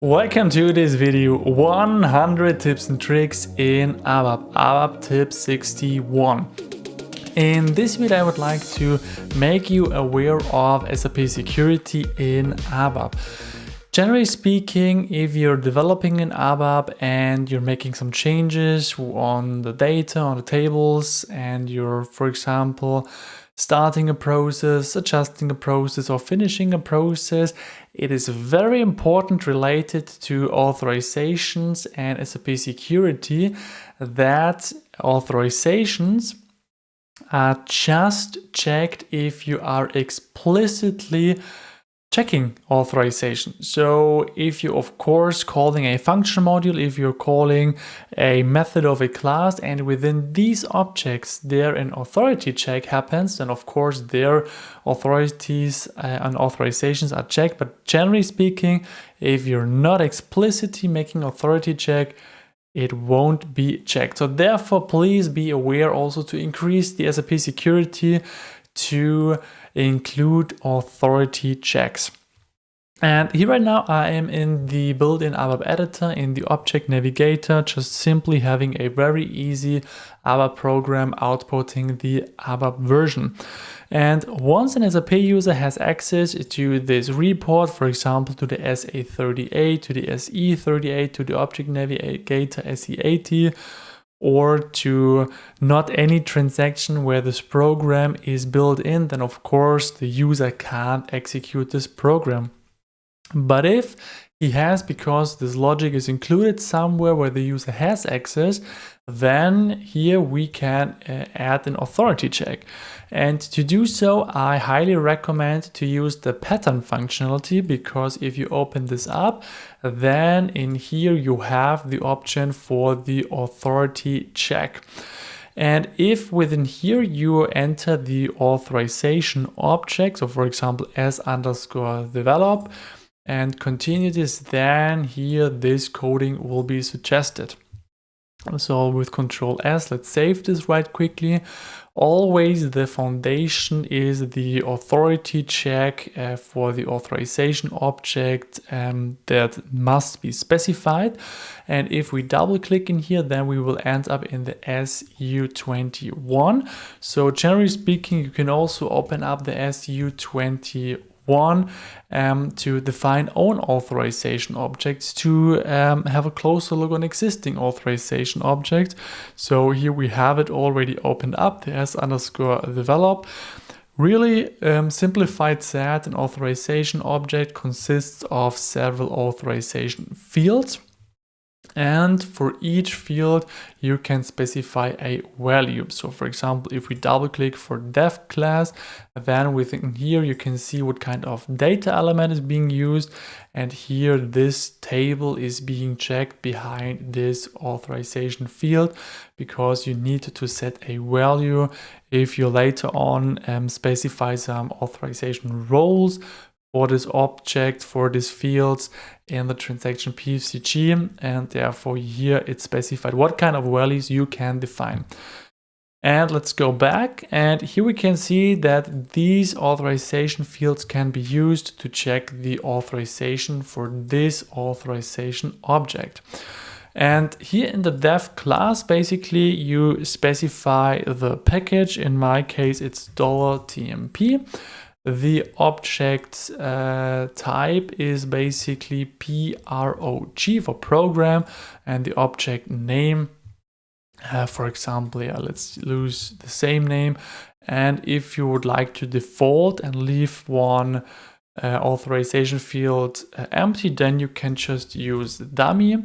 Welcome to this video, 100 tips and tricks in ABAP tip 61. In this video I would like to make you aware of SAP security in ABAP. Generally speaking, if you're developing in ABAP and you're making some changes on the data, on the tables, and you're, for example, starting a process, adjusting a process, or finishing a process, it is very important related to authorizations and SAP security that authorizations are just checked if you are explicitly checking authorization. So if you of course calling a function module, if you're calling a method of a class, and within these objects there an authority check happens, then of course their authorities and authorizations are checked. But generally speaking, if you're not explicitly making authority check, it won't be checked. So therefore, please be aware also to increase the SAP security to include authority checks. And here right now I am in the built-in ABAP editor in the object navigator, just simply having a very easy ABAP program outputting the ABAP version. And once an SAP user has access to this report, for example, to the SA38, to the SE38, to the object navigator SE80, or to not any transaction where this program is built in, then of course the user can't execute this program. But if he has, because this logic is included somewhere where the user has access, then here we can add an authority check. And to do so, I highly recommend to use the pattern functionality, because if you open this up, then in here you have the option for the authority check. And if within here you enter the authorization object, so for example s_develop, and continue this, then here this coding will be suggested. So with Control S, let's save this right quickly. Always the foundation is the authority check for the authorization object that must be specified. And if we double click in here, then we will end up in the SU21. So generally speaking, you can also open up the SU21 to define own authorization objects, to have a closer look on existing authorization objects. So here we have it already opened up, the s_develop. Really simplified said, an authorization object consists of several authorization fields. And for each field, you can specify a value. So for example, if we double click for dev class, then within here you can see what kind of data element is being used. And here this table is being checked behind this authorization field, because you need to set a value if you later on specify some authorization roles for this object, for these fields in the transaction PFCG, and therefore here it's specified what kind of values you can define. And let's go back, and here we can see that these authorization fields can be used to check the authorization for this authorization object. And here in the dev class, basically you specify the package. In my case, it's $TMP. The object type is basically PROG for program, and the object name, for example, let's use the same name. And if you would like to default and leave one authorization field empty, then you can just use dummy.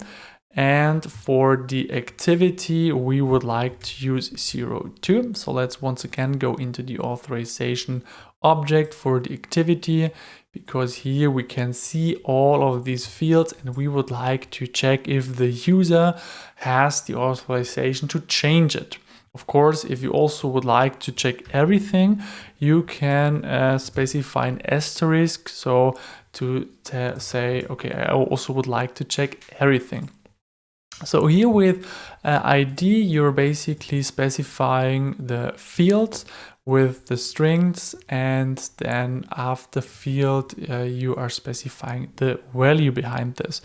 And for the activity, we would like to use 02. So let's once again go into the authorization object for the activity, because here we can see all of these fields, and we would like to check if the user has the authorization to change it. Of course, if you also would like to check everything, you can specify an asterisk, so to say, okay, I also would like to check everything. So here with ID, you're basically specifying the fields with the strings, and then after field you are specifying the value behind this.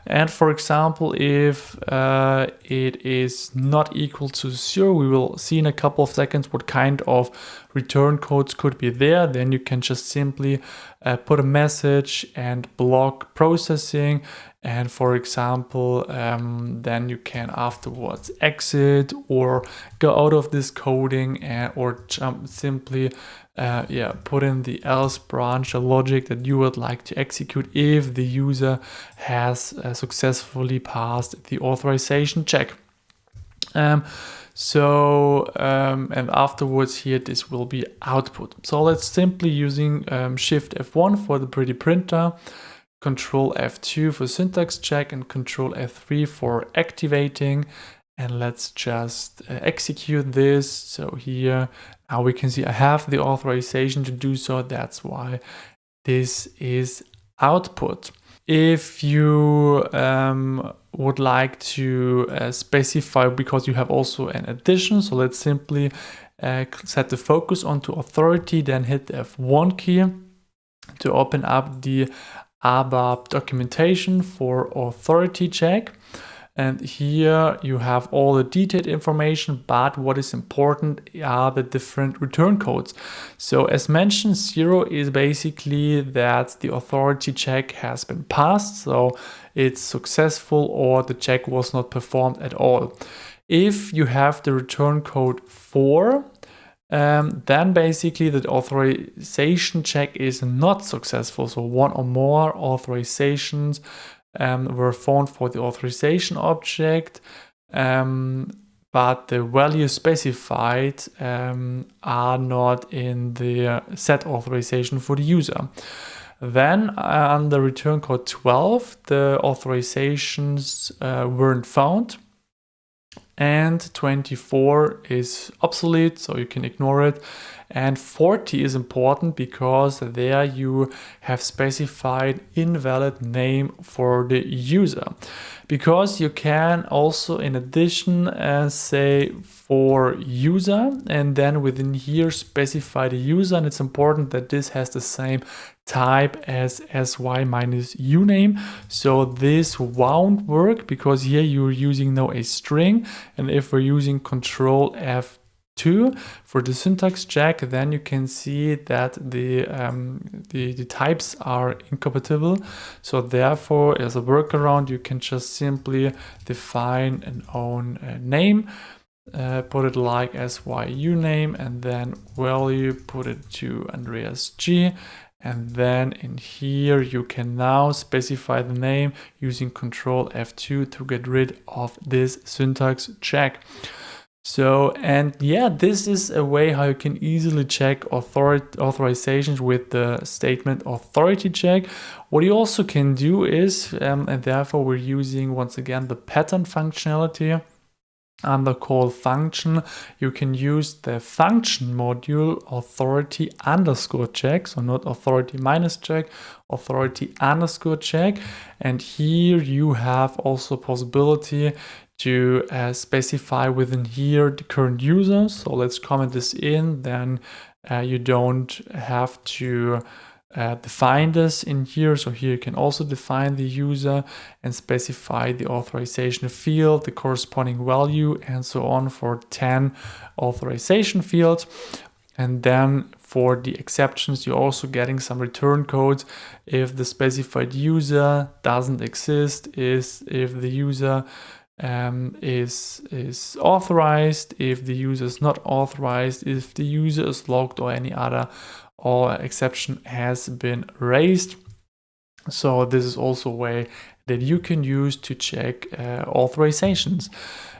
And for example, if it is not equal to 0, we will see in a couple of seconds what kind of return codes could be there. Then you can just simply put a message and block processing. And for example, then you can afterwards exit or go out of this coding, or simply put in the else branch, a logic that you would like to execute if the user has successfully passed the authorization check. And afterwards here, this will be output. So let's simply using Shift F1 for the pretty printer, Control F2 for syntax check, and Control F3 for activating. And let's just execute this. So here, now we can see I have the authorization to do so. That's why this is output. If you would like to specify, because you have also an addition, so let's simply set the focus onto authority, then hit the F1 key to open up the ABAP documentation for authority check. And here you have all the detailed information, but what is important are the different return codes. So as mentioned, 0 is basically that the authority check has been passed, so it's successful, or the check was not performed at all. If you have the return code 4, then basically the authorization check is not successful. So one or more authorizations were found for the authorization object, but the values specified are not in the set authorization for the user. Then under return code 12, the authorizations weren't found. And 24 is obsolete, so you can ignore it. And 40 is important because there you have specified invalid name for the user. Because you can also, in addition, say for user, and then within here specify the user. And it's important that this has the same type as sy-uname. So this won't work because here you're using now a string. And if we're using Control F2 for the syntax check, then you can see that the types are incompatible. So therefore, as a workaround, you can just simply define an own name, put it like sy-uname, and then value, put it to Andreas G. And then in here, you can now specify the name using Control F2 to get rid of this syntax check. So, and yeah, this is a way how you can easily check authorizations with the statement authority check. What you also can do is, and therefore we're using once again the pattern functionality. Under call function, you can use the function module authority underscore check, so not authority minus check, authority underscore check. And here you have also possibility to specify within here the current user. So let's comment this in, then you don't have to define this in here. So here you can also define the user and specify the authorization field, the corresponding value, and so on for 10 authorization fields. And then for the exceptions, you're also getting some return codes if the specified user doesn't exist, if the user is authorized, if the user is not authorized, if the user is logged, or any other or exception has been raised. So this is also a way that you can use to check authorizations.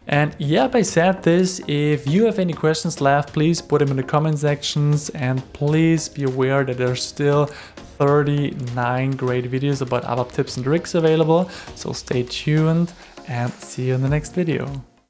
And yeah, I said this, if you have any questions left, please put them in the comment sections, and please be aware that there's still 39 great videos about ABAP tips and tricks available. So stay tuned and see you in the next video.